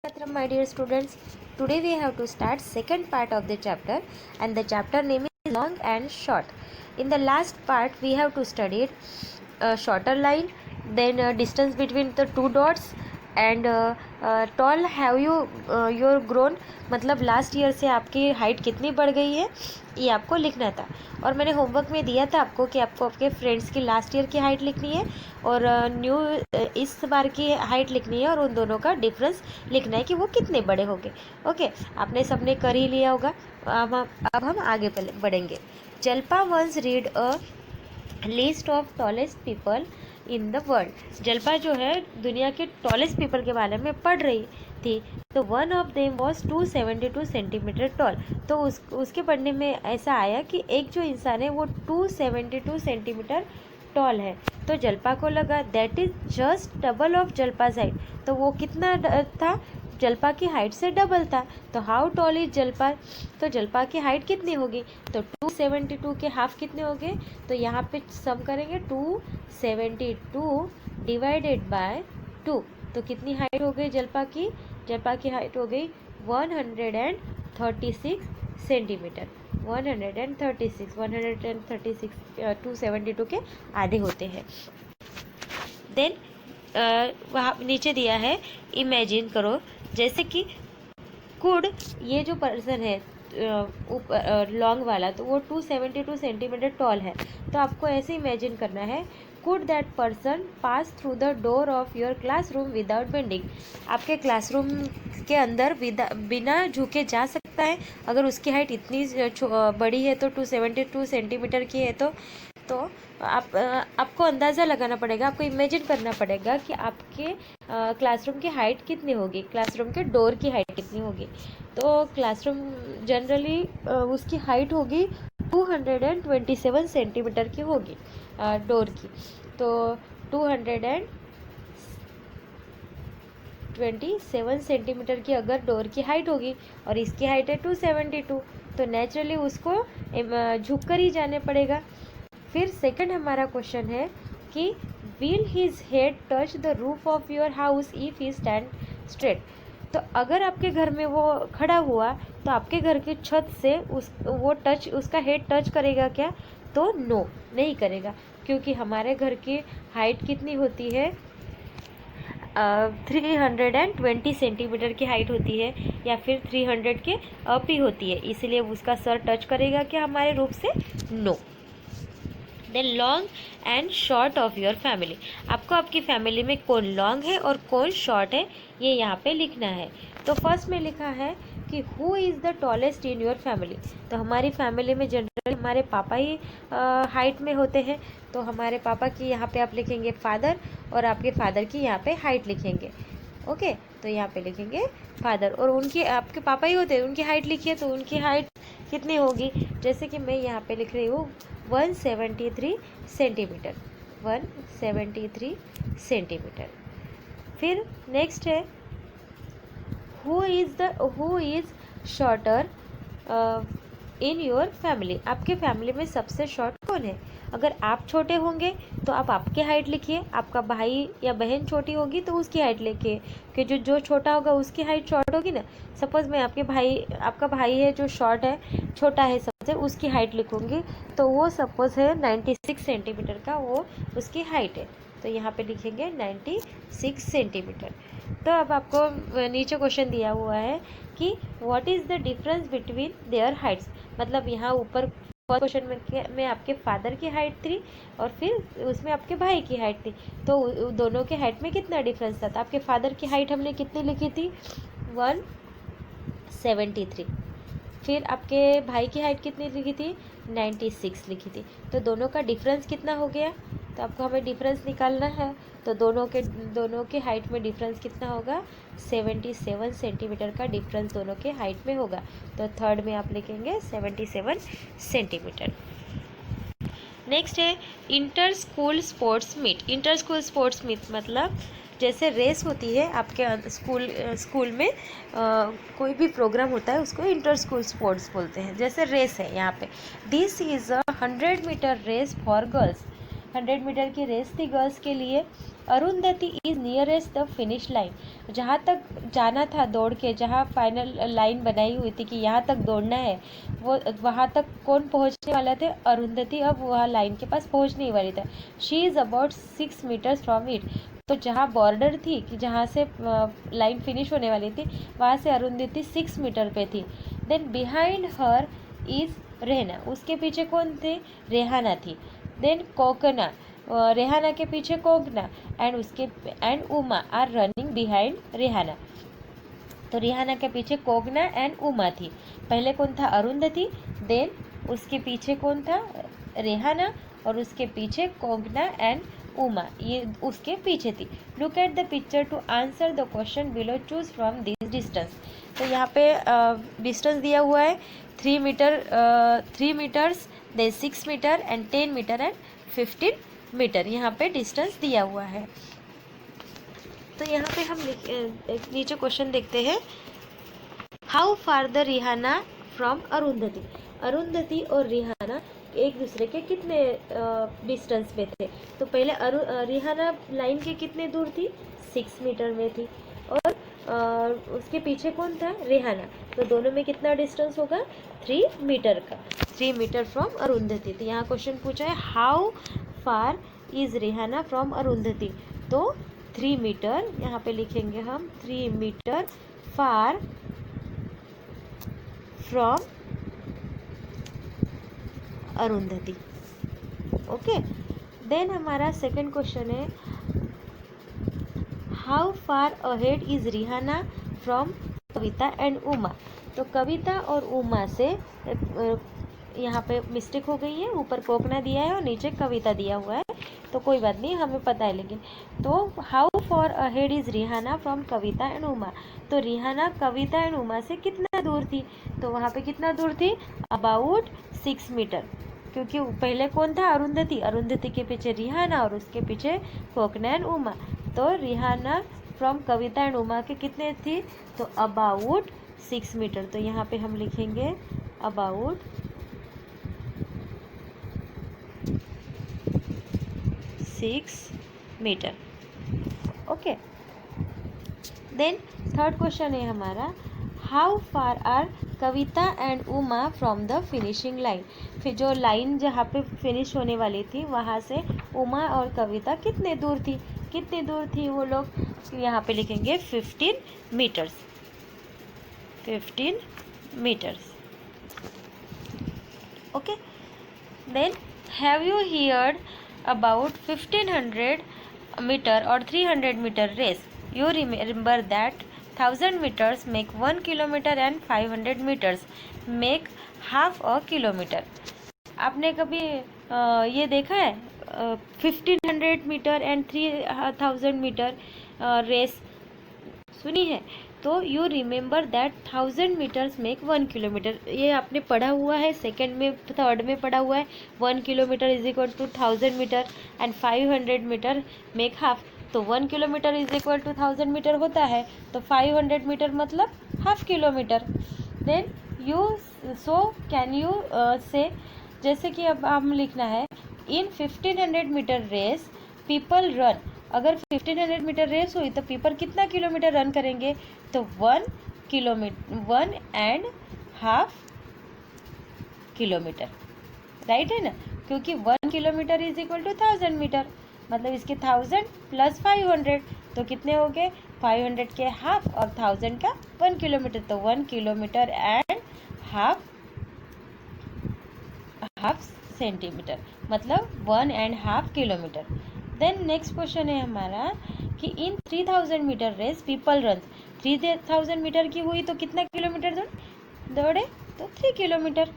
Ratram, my dear students. Today we have to start second part of the chapter, and the chapter name is long and short. In the last part we have to study a shorter line, then distance between the two dots, and tall have you your grown, मतलब last year से आपकी height कितनी बढ़ गई है ये आपको लिखना था। और मैंने होमवर्क में दिया था आपको कि आपको आपके फ्रेंड्स की लास्ट ईयर की हाइट लिखनी है और न्यू इस बार की हाइट लिखनी है और उन दोनों का डिफरेंस लिखना है कि वो कितने बड़े होंगे। ओके, आपने सबने कर ही लिया होगा। अब हम आगे बढ़ेंगे। Jalpa once read a list of tallest people in the world. Jalpa जो है दुनिया के टॉलेस्ट पीपल के बारे में पढ़ रही थी, तो one of them was 272 centimetre toll. तो उसके पढ़ने में ऐसा आया कि एक जो इंसान है वो 272 सेंटीमीटर टॉल है। तो जल्पा को लगा that is just double of Jalpa's height. तो वो कितना था? जल्पा की हाइट से डबल था। तो हाउ टॉल इज जल्पा? तो जल्पा की हाइट कितनी होगी? तो 272 के हाफ कितने होंगे? तो यहाँ पे सम करेंगे 272 डिवाइडेड बाय 2। तो कितनी हाइट हो गई जल्पा की? जल्पा की हाइट हो गई 136 सेंटीमीटर। 136 272 के आधे होते हैं। देन वहाँ नीचे दिया है, इमेजिन करो जैसे कि कुड, ये जो पर्सन है लॉन्ग वाला, तो वो 272 सेंटीमीटर टॉल है। तो आपको ऐसे इमेजिन करना है, could that person pass through the door of your classroom without bending. आपके क्लासरूम के अंदर बिना झुके जा सकता है? अगर उसकी हाइट इतनी बड़ी है तो 272 सेंटीमीटर की है तो आपको अंदाज़ा लगाना पड़ेगा, आपको इमेजिन करना पड़ेगा कि आपके क्लासरूम की हाइट कितनी होगी, क्लासरूम के डोर की हाइट कितनी होगी। तो क्लासरूम जनरली उसकी हाइट होगी 227 सेंटीमीटर की होगी डोर की। तो 227 सेंटीमीटर की अगर डोर की हाइट होगी और इसकी हाइट है 272, तो नेचुरली उसको झुक कर ही जाने पड़ेगा। फिर सेकंड हमारा क्वेश्चन है कि will his head touch the roof of your house if he stand straight. तो अगर आपके घर में वो खड़ा हुआ तो आपके घर की छत से उसका हेड टच करेगा क्या? तो नो, नहीं करेगा, क्योंकि हमारे घर की हाइट कितनी होती है? 320 सेंटीमीटर की हाइट होती है, या फिर 300 के अप ही होती है, इसलिए उसका सर टच करेगा क्या हमारे रूफ से? No. Then long and short of your family. आपको आपकी फैमिली में कौन लॉन्ग है और कौन शॉर्ट है ये यहाँ पे लिखना है। तो फर्स्ट में लिखा है कि who is the tallest in your family. तो हमारी फैमिली में जनरली हमारे पापा ही हाइट में होते हैं, तो हमारे पापा की यहाँ पे आप लिखेंगे फादर, और आपके फादर की यहाँ पे हाइट लिखेंगे। ओके, तो यहाँ पे लिखेंगे फादर, और उनकी आपके पापा ही होते हैं, उनकी हाइट लिखिए। तो उनकी हाइट कितनी होगी? जैसे कि मैं यहाँ पे लिख रही हूँ 173 सेंटीमीटर। 173 सेंटीमीटर। फिर नेक्स्ट है who is shorter in your family. आपके फैमिली में सबसे शॉर्ट कौन है? अगर आप छोटे होंगे तो आप आपकी हाइट लिखिए, आपका भाई या बहन छोटी होगी तो उसकी हाइट लिखिए, कि जो छोटा होगा उसकी हाइट शॉर्ट होगी ना। सपोज़ मैं आपका भाई है जो शॉर्ट है, छोटा है सबसे, उसकी हाइट लिखूँगी, तो वो सपोज़ है 96 सेंटीमीटर का, वो उसकी हाइट है। तो यहाँ पे लिखेंगे 96 सेंटीमीटर। तो अब आपको नीचे क्वेश्चन दिया हुआ है कि what is the difference between their Heights. मतलब यहाँ ऊपर फर्स्ट क्वेश्चन में आपके फादर की हाइट थी और फिर उसमें आपके भाई की हाइट थी, तो दोनों के हाइट में कितना डिफरेंस था? तो आपके फादर की हाइट हमने कितनी लिखी थी? 173। फिर आपके भाई की हाइट कितनी लिखी थी? 96 लिखी थी। तो दोनों का डिफरेंस कितना हो गया? तो आपको हमें डिफरेंस निकालना है, तो दोनों के हाइट में डिफरेंस कितना होगा? 77 सेंटीमीटर का डिफरेंस दोनों के हाइट में होगा। तो थर्ड में आप लिखेंगे 77 सेंटीमीटर। नेक्स्ट है inter school sports meet. Inter school sports meet मतलब जैसे रेस होती है आपके स्कूल में कोई भी प्रोग्राम होता है उसको इंटर स्कूल स्पोर्ट्स बोलते हैं। जैसे रेस है यहाँ पे, this is a 100 metre race for girls. 100 metre की रेस थी गर्ल्स के लिए, Arundhati is nearest the finish line, जहाँ तक जाना था दौड़ के, जहाँ फाइनल लाइन बनाई हुई थी कि यहाँ तक दौड़ना है, वो वहाँ तक कौन पहुँचने वाला थे? अरुंधति अब वहाँ लाइन के पास पहुँचने वाली था। She is about 6 metres from it, तो जहाँ बॉर्डर थी कि जहाँ से लाइन फिनिश होने वाली थी, वहाँ से अरुंधति 6 मीटर पे थी। Then behind her is Rehana, उसके पीछे कौन थे? रेहाना थी। देन कोकना, रेहाना के पीछे Kokna and Uma are running behind Rehana, तो रेहाना के पीछे कोकना एंड उमा थी। पहले कौन था? अरुंधति, देन उसके पीछे कौन था? रेहाना, और उसके पीछे कोकना एंड उमा, ये उसके पीछे थी। Look at the picture to answer the question below, choose from this distance. तो यहाँ पे डिस्टेंस दिया हुआ है 3 metre, 3 metres, then 6 metre and 10 metre and 15 metre, यहाँ पे डिस्टेंस दिया हुआ है। तो यहाँ पे हम नीचे क्वेश्चन देखते हैं, how far the Rehana from Arundhati, Arundhati और रिहाना एक दूसरे के कितने डिस्टेंस पे थे? तो पहले रिहाना लाइन के कितने दूर थी? 6 मीटर में थी, और उसके पीछे कौन था? रेहाना, तो दोनों में कितना डिस्टेंस होगा? 3 मीटर का, 3 मीटर फ्रॉम अरुंधति। तो यहाँ क्वेश्चन पूछा है how far is Rehana from Arundhati, तो 3 मीटर यहाँ पे लिखेंगे हम, 3 metre far from Arundhati. Okay, then हमारा सेकंड क्वेश्चन है, how far ahead is Rehana from Kavita and Uma, तो कविता और उमा से यहाँ पे मिस्टेक हो गई है, ऊपर कोकना दिया है और नीचे कविता दिया हुआ है, तो कोई बात नहीं, हमें पता है। लेकिन तो how far ahead is Rehana from Kavita and Uma, तो रिहाना कविता एंड उमा से कितना दूर थी? तो वहाँ पे कितना दूर थी? अबाउट 6 मीटर, क्योंकि पहले कौन था? अरुंधति, अरुंधति के पीछे रिहाना और उसके पीछे कोकना एंड उमा, तो रिहाना फ्रॉम कविता एंड उमा के कितने थी? तो अबाउट 6 मीटर, तो यहाँ पे हम लिखेंगे about 6 metre. Okay, then third question है हमारा, how far are Kavita and Uma from the finishing line, फिर जो लाइन जहाँ पे फिनिश होने वाली थी वहाँ से उमा और कविता कितने दूर थी? कितनी दूर थी वो लोग? यहाँ पे लिखेंगे 15 metres, 15 metres. Okay, then have you heard about 1500 metre और 300 metre race, you remember that 1000 meters make 1 kilometer and 500 meters make half a kilometer। आपने कभी ये देखा है 1500 मीटर एंड 3000 मीटर रेस सुनी है? तो you remember that 1000 metres make 1 kilometre, ये आपने पढ़ा हुआ है, सेकंड में थर्ड में पढ़ा हुआ है। 1 kilometre is equal to 1000 metre and 500 metre make half, तो 1 kilometre is equal to 1000 metre होता है, तो 500 मीटर मतलब half kilometre. Then you so can you say, जैसे कि अब हम लिखना है, in 1500 metre race people run, अगर 1500 मीटर रेस हुई तो पीपल कितना किलोमीटर रन करेंगे? तो 1 किलोमीटर, 1.5 किलोमीटर, राइट है ना, क्योंकि 1 kilometre is equal to 1000 metre, मतलब इसके 1000 प्लस 500, तो कितने हो गए? 500 के हाफ और 1000 का 1 किलोमीटर, तो 1 किलोमीटर एंड हाफ सेंटीमीटर, मतलब 1.5 किलोमीटर। देन नेक्स्ट क्वेश्चन है हमारा कि in 3000 metre race people run, 3000 metre की हुई तो कितना किलोमीटर दौड़े? तो 3 किलोमीटर।